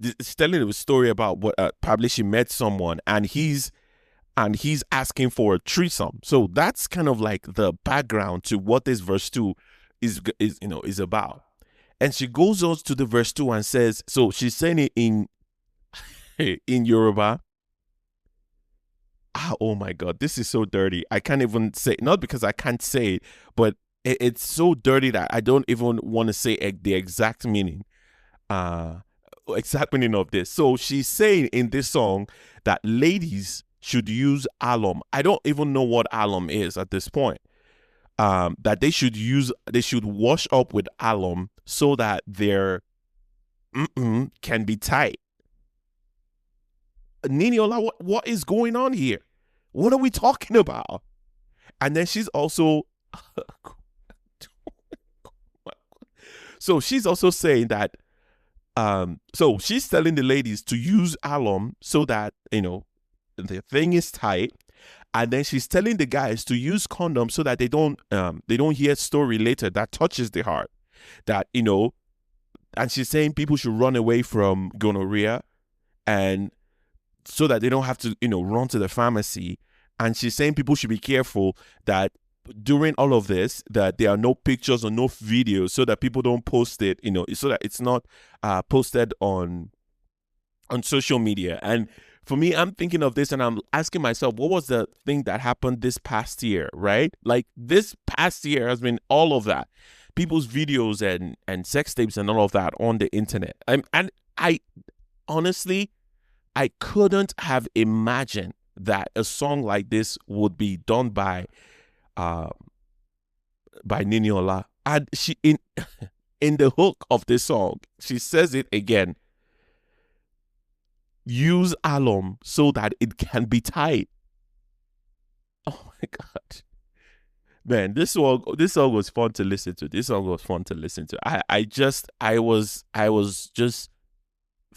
she's telling a story about what probably she met someone and he's asking for a threesome. So that's kind of like the background to what this verse 2 is about. And she goes on to the verse 2 and says, so she's saying it in in Yoruba. Oh my God, this is so dirty. I can't even say, not because I can't say it, but it's so dirty that I don't even want to say the exact meaning. Exact meaning of this. So she's saying in this song that ladies should use alum. I don't even know what alum is at this point. That they should wash up with alum so that their can be tight. Niniola, what is going on here? What are we talking about? And then she's also so she's also saying that so she's telling the ladies to use alum so that the thing is tight, and then she's telling the guys to use condoms so that they don't hear story later that touches the heart, that and she's saying people should run away from gonorrhea, and so that they don't have to run to the pharmacy. And she's saying people should be careful that during all of this that there are no pictures or no videos so that people don't post it, so that it's not posted on social media. And for me, I'm thinking of this and I'm asking myself, what was the thing that happened this past year, right? Like this past year has been all of that. People's videos and sex tapes and all of that on the internet. And I honestly, I couldn't have imagined that a song like this would be done by Niniola. And she in the hook of this song, she says it again. Use alum so that it can be tight. Oh my God. Man, this song was fun to listen to. I was just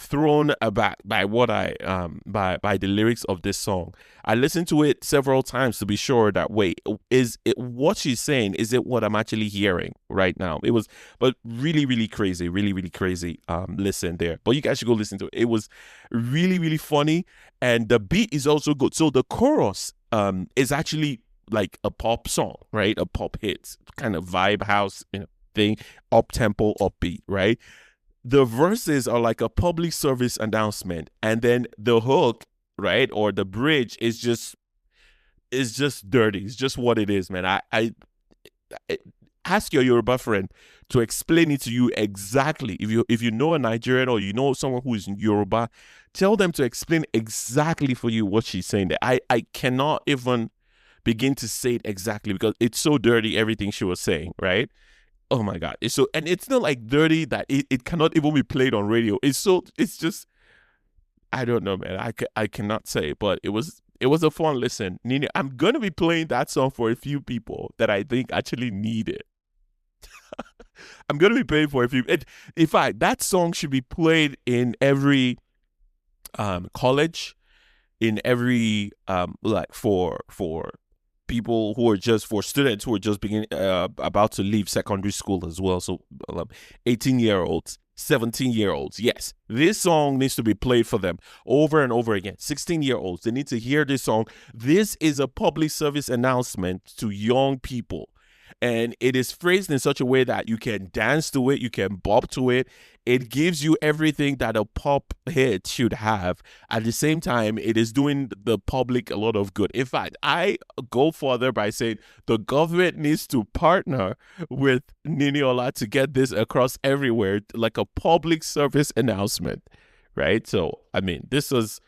thrown aback by what by the lyrics of this song. I listened to it several times to be sure that, wait, is it what she's saying? Is it what I'm actually hearing right now? It was, but really crazy, really crazy. Listen there, but you guys should go listen to it. It was really funny, and the beat is also good. So the chorus is actually like a pop song, right? A pop hit kind of vibe house thing, up tempo, upbeat, right? The verses are like a public service announcement, and then the hook, right, or the bridge is just dirty. It's just what it is, man. I ask your Yoruba friend to explain it to you exactly. If you know a Nigerian or you know someone who is Yoruba, tell them to explain exactly for you what she's saying there. I cannot even begin to say it exactly because it's so dirty, everything she was saying, right? Oh my God. And it's not like dirty that it cannot even be played on radio. It's just, I don't know, man. I cannot say, but it was a fun listen. Nina, I'm going to be playing that song for a few people that I think actually need it. I'm going to be paying for a few. In fact, that song should be played in every college, in every like for people who are for students who are just about to leave secondary school as well. So 18-year-olds, 17-year-olds. Yes, this song needs to be played for them over and over again. 16-year-olds, they need to hear this song. This is a public service announcement to young people. And it is phrased in such a way that you can dance to it, you can bop to it. It gives you everything that a pop hit should have. At the same time, it is doing the public a lot of good. In fact, I go further by saying the government needs to partner with Niniola to get this across everywhere, like a public service announcement, right? So, I mean, this was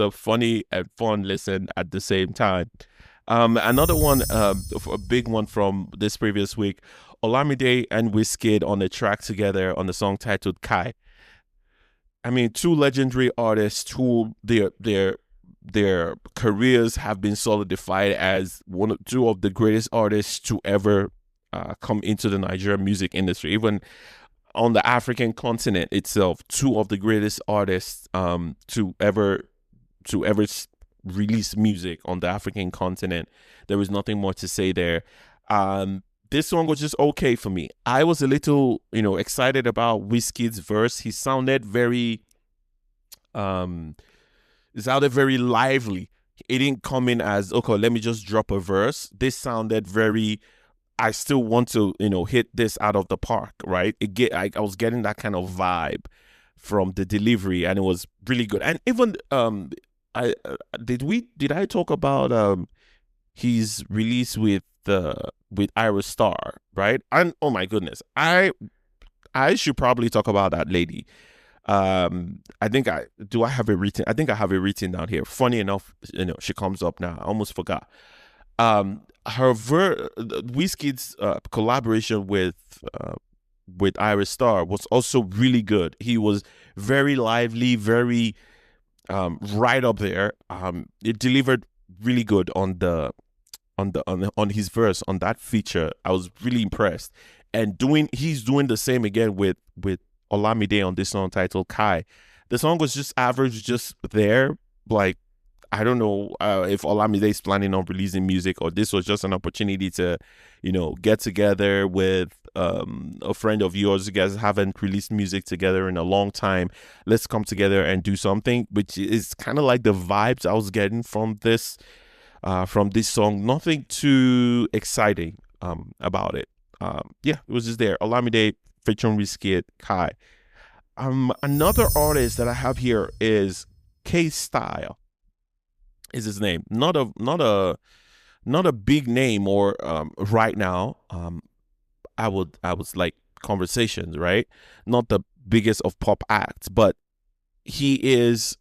a funny and fun listen at the same time. Another one, a big one from this previous week, Olamide and Wizkid on the track together on the song titled Kai. I mean, two legendary artists who their careers have been solidified as two of the greatest artists to ever come into the Nigerian music industry. Even on the African continent itself, two of the greatest artists to ever release music on the African continent. There was nothing more to say there. This song was just okay for me. I was a little, excited about Wizkid's verse. He sounded very, lively. It didn't come in as, okay, let me just drop a verse. This sounded very, I still want to, hit this out of the park, right? I was getting that kind of vibe from the delivery, and it was really good. And even, did I talk about his release with Iris Star, right? And oh my goodness, I should probably talk about that lady. I think I have it written. I think I have it written down here. Funny enough, she comes up now. I almost forgot. Wizkid's collaboration with Iris Star was also really good. He was very lively, very right up there. It delivered really good on his verse on that feature. I was really impressed. And he's doing the same again with Olamide on this song titled Kai. The song was just average, just there. Like, I don't know if Olamide is planning on releasing music, or this was just an opportunity to, get together with a friend of yours. You guys haven't released music together in a long time. Let's come together and do something, which is kind of like the vibes I was getting from this song. Nothing too exciting about it. It was just there. Olamide featuring Wizkid, Kai. Another artist that I have here is Kaestyle. Is his name. Not a big name, or right now. I was like Conversations, right? Not the biggest of pop acts, but he is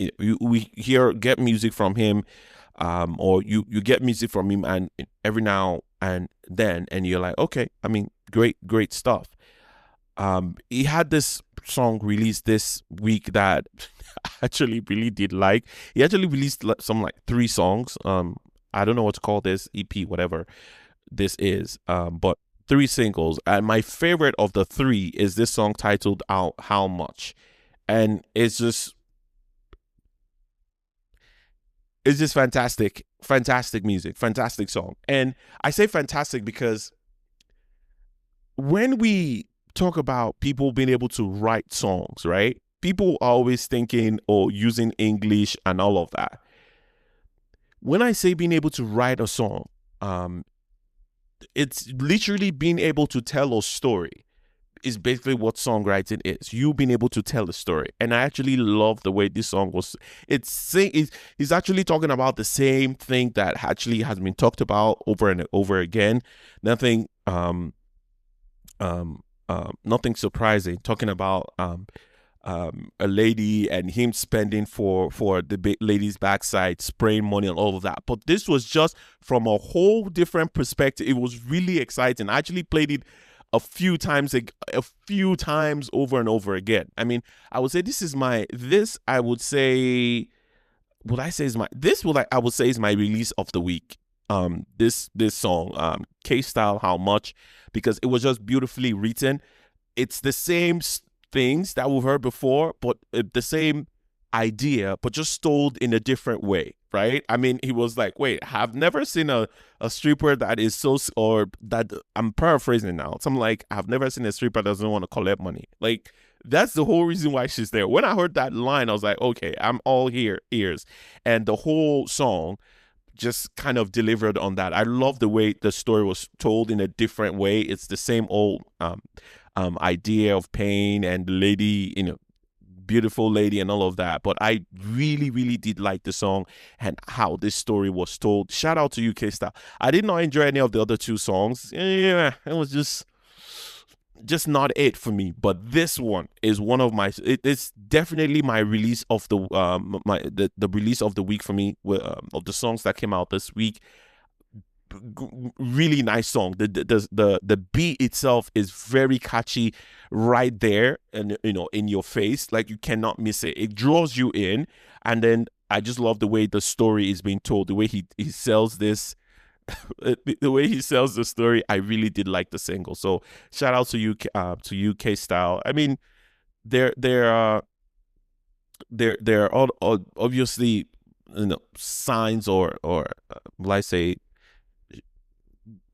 we get music from him, or you get music from him, and every now and then, and you're like, okay, I mean, great stuff. He had this song released this week that I actually really did like. He actually released some like 3 songs. I don't know what to call this, EP, whatever this is. But 3 singles, and my favorite of the 3 is this song titled How Much. And it's just fantastic music, fantastic song. And I say fantastic because when we talk about people being able to write songs, right? People are always thinking or using English and all of that. When I say being able to write a song, it's literally being able to tell a story. Is basically what songwriting is. You being able to tell a story. And I actually love the way this song was. He's actually talking about the same thing that actually has been talked about over and over again. Nothing surprising. Talking about a lady and him spending for the lady's backside, spraying money and all of that. But this was just from a whole different perspective. It was really exciting. I actually played it a few times over and over again. I mean, I would say is my release of the week. This song, Kaestyle, How Much, because it was just beautifully written. It's the same things that we've heard before, but the same idea, but just told in a different way, right? I mean, he was like, wait, I've never seen a stripper that is or that, I'm paraphrasing now. Something like, I've never seen a stripper that doesn't want to collect money. Like, that's the whole reason why she's there. When I heard that line, I was like, okay, I'm all ears. And the whole song just kind of delivered on that. I love the way the story was told in a different way. It's the same old idea of pain and the lady, beautiful lady and all of that. But I really, really did like the song and how this story was told. Shout out to you, Kaestyle. I did not enjoy any of the other two songs. Yeah, it was just not it for me. But this one is one of my. It's definitely my release of the release of the week for me. Of the songs that came out this week. Really nice song. The beat itself is very catchy, right there, and in your face, like you cannot miss it. It draws you in, and then I just love the way the story is being told, the way he sells this. The way he sells the story. I really did like the single. So shout out to you, Kaestyle. I mean, there are all obviously signs or let's say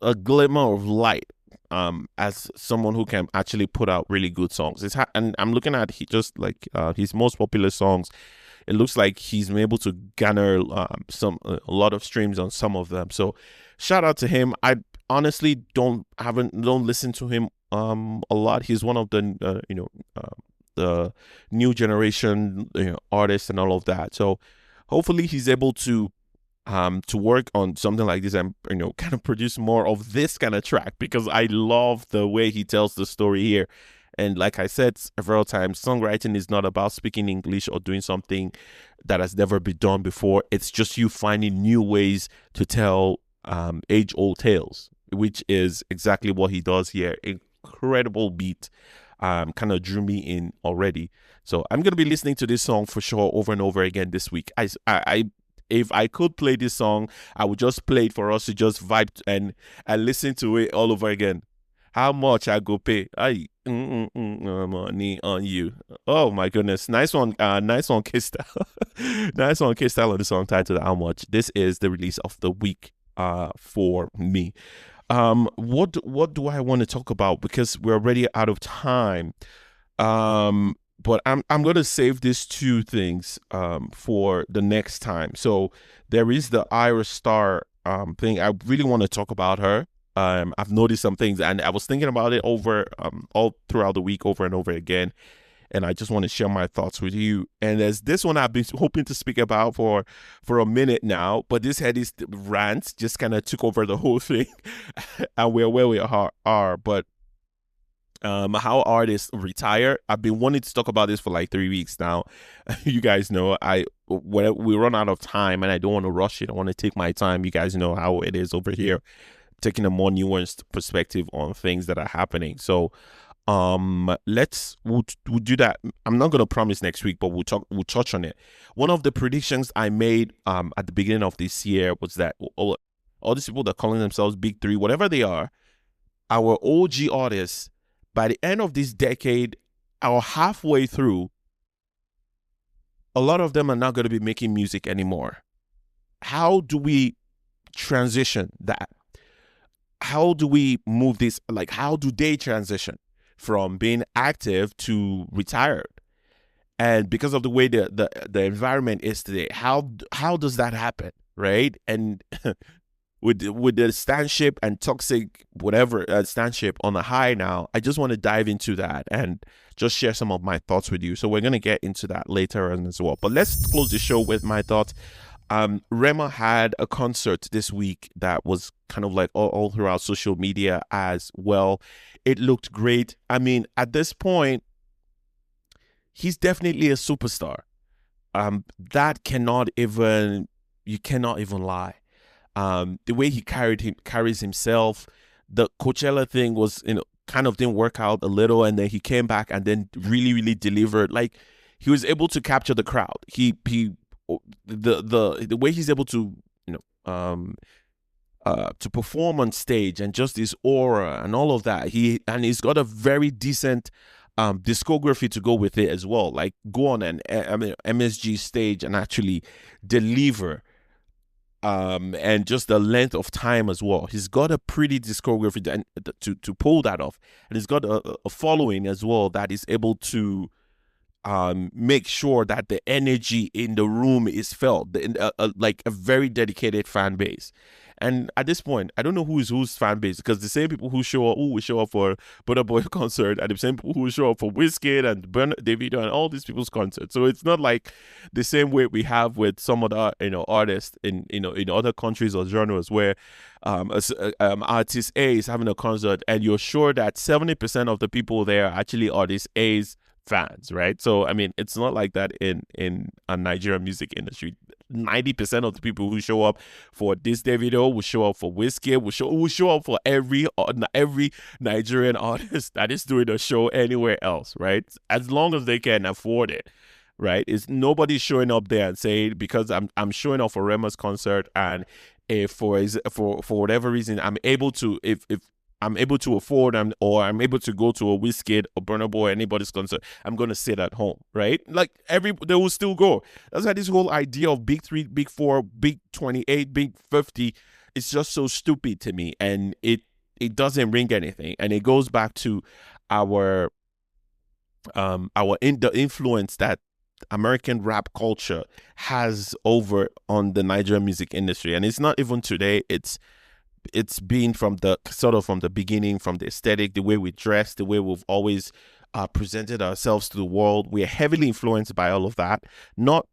a glimmer of light as someone who can actually put out really good songs. And I'm looking at his most popular songs. It looks like he's been able to garner a lot of streams on some of them. So shout out to him. I honestly don't listen to him a lot. He's one of the new generation artists and all of that. So hopefully he's able to work on something like this and kind of produce more of this kind of track, because I love the way he tells the story here. And like I said several times, songwriting is not about speaking English or doing something that has never been done before. It's just you finding new ways to tell age-old tales, which is exactly what he does here. Incredible beat. Kind of drew me in already. So I'm going to be listening to this song for sure over and over again this week. If I could play this song, I would just play it for us to just vibe and listen to it all over again. How much I go pay? Money on you. Oh my goodness. Nice one, Kaestyle. Nice one, Kaestyle, on the song titled How Much. This is the release of the week for me. What do I want to talk about? Because we're already out of time. But I'm gonna save these two things for the next time. So there is the Ira Star thing. I really want to talk about her. I've noticed some things, and I was thinking about it over all throughout the week, over and over again, and I just want to share my thoughts with you. And there's this one I've been hoping to speak about for a minute now, but this Headies rant just kind of took over the whole thing, and we're where we are. But how artists retire. I've been wanting to talk about this for like 3 weeks now. You guys know when we run out of time, and I don't want to rush it. I want to take my time. You guys know how it is over here, taking a more nuanced perspective on things that are happening. So we'll do that. I'm not gonna promise next week, but we'll touch on it. One of the predictions I made at the beginning of this year was that all these people that are calling themselves big three, whatever they are, our OG artists, by the end of this decade or halfway through, a lot of them are not going to be making music anymore. How do we transition that? How do we move this? Like, how do they transition from being active to retired? And because of the way the environment is today, how does that happen, right? And with the stanship and toxic whatever stanship on the high now, I just want to dive into that and just share some of my thoughts with you. So we're going to get into that later on as well. But let's close the show with my thoughts. Rema had a concert this week that was kind of like all throughout social media as well. It looked great. I mean, at this point, he's definitely a superstar. You cannot even lie. The way he carries himself. The Coachella thing was, kind of didn't work out a little, and then he came back and then really, really delivered. Like, he was able to capture the crowd. The way he's able to, to perform on stage, and just his aura and all of that. He's got a very decent discography to go with it as well. Like, go on an MSG stage and actually deliver. And just the length of time as well. He's got a pretty discography to pull that off, and he's got a following as well that is able to make sure that the energy in the room is felt, like a very dedicated fan base. And at this point, I don't know who is whose fan base, because the same people who will show up for Burnaboy concert are the same people who will show up for Wizkid and Davido and all these people's concerts. So it's not like the same way we have with some other artists in other countries or genres where artist A is having a concert and you're sure that 70% of the people there are actually artist A's fans, right? So I mean, it's not like that in a Nigerian music industry. 90% of the people who show up for this Davido will show up for Wizkid, will show up for every Nigerian artist that is doing a show anywhere else, right? As long as they can afford it, right? It's nobody showing up there and saying, because I'm showing up for Rema's concert, and if for whatever reason I'm able to, if I'm able to afford or I'm able to go to a Wizkid or Burnaboy, anybody's concert, I'm going to sit at home, right? Like they will still go. That's why this whole idea of big 3, big 4, big 28, big 50 is just so stupid to me. And it doesn't ring anything. And it goes back to the influence that American rap culture has over on the Nigerian music industry. And it's not even today. It's been from the beginning, from the aesthetic, the way we dress, the way we've always presented ourselves to the world. We are heavily influenced by all of that, not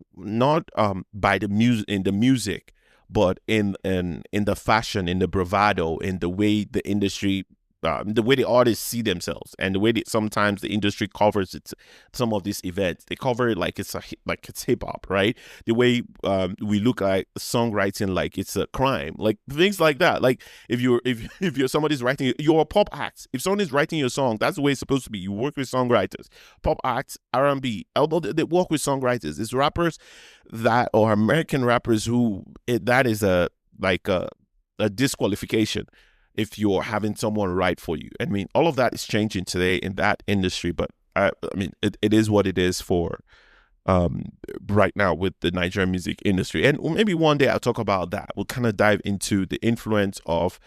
by the music, but in the fashion, in the bravado, in the way the industry, the way the artists see themselves, and the way that sometimes the industry covers some of these events. They cover it like it's hip hop, right? The way we look at songwriting like it's a crime, like things like that. Like if you're somebody's writing, you're a pop act. If someone is writing your song, that's the way it's supposed to be. You work with songwriters, pop acts, R&B. Although they work with songwriters, it's rappers or American rappers that is a disqualification if you're having someone write for you. I mean, all of that is changing today in that industry, but I mean, it is what it is for right now with the Nigerian music industry. And maybe one day I'll talk about that. We'll kind of dive into the influence of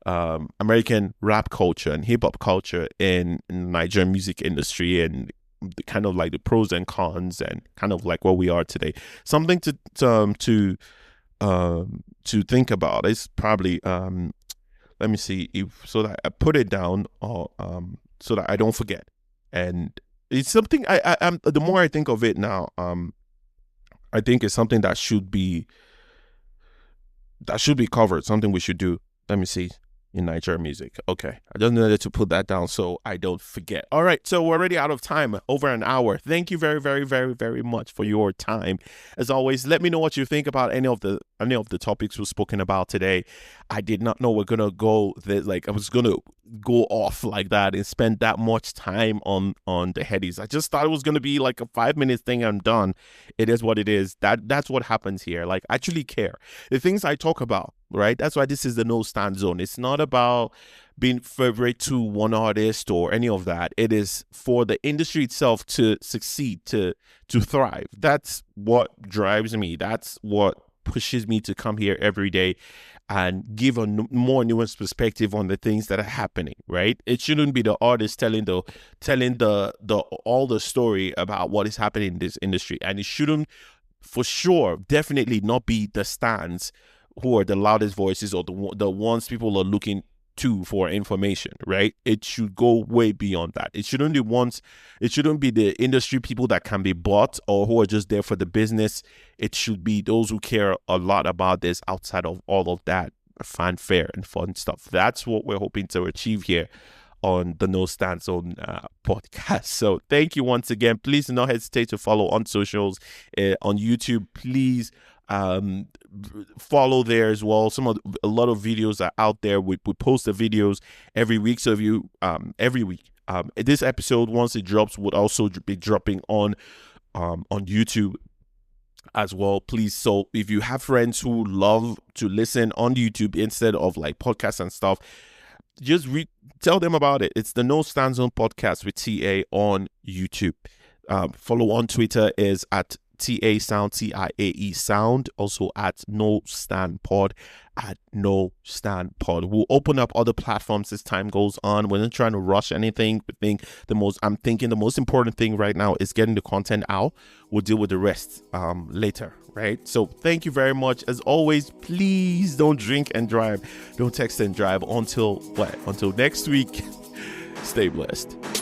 American rap culture and hip hop culture in Nigerian music industry, and the kind of like the pros and cons, and kind of like what we are today. Something to think about is probably let me see so that I put it down, or so that I don't forget. And it's something I'm the more I think of it now, I think it's something that should be covered, something we should do. Let me see. In Nigerian music. Okay. I just needed to put that down so I don't forget. All right. So we're already out of time, over an hour. Thank you very, very, very, very much for your time. As always, let me know what you think about any of the topics we've spoken about today. I did not know we're going to go I was going to go off like that and spend that much time on the Headies. I just thought it was going to be like a 5-minute thing and done. It is what it is. That's what happens here. Like, I actually care. The things I talk about, right? That's why this is the no stand zone. It's not about being favorite to one artist or any of that. It is for the industry itself to succeed, to thrive. That's what drives me. That's what pushes me to come here every day and give a more nuanced perspective on the things that are happening, right? It shouldn't be the artist telling all the story about what is happening in this industry. And it shouldn't, for sure, definitely not be the stands who are the loudest voices or the ones people are looking to for information, right? It should go way beyond that. It shouldn't be the industry people that can be bought or who are just there for the business. It should be those who care a lot about this outside of all of that fanfare and fun stuff. That's what we're hoping to achieve here on the No Stand Zone podcast. So thank you once again. Please do not hesitate to follow on socials, on YouTube. Please follow there as well. A lot of videos are out there. We post the videos every week. So if you every week, this episode, once it drops, would also be dropping on YouTube as well. Please, so if you have friends who love to listen on YouTube instead of like podcasts and stuff, just tell them about it. It's the No Stand Zone podcast with Tiae on YouTube. Follow on Twitter is at Tiae Sound, Tiae Sound. Also at No Stand Pod, at No Stand Pod. We'll open up other platforms as time goes on. We're not trying to rush anything. I'm thinking the most important thing right now is getting the content out. We'll deal with the rest later, right? So thank you very much. As always, please don't drink and drive. Don't text and drive until next week. Stay blessed.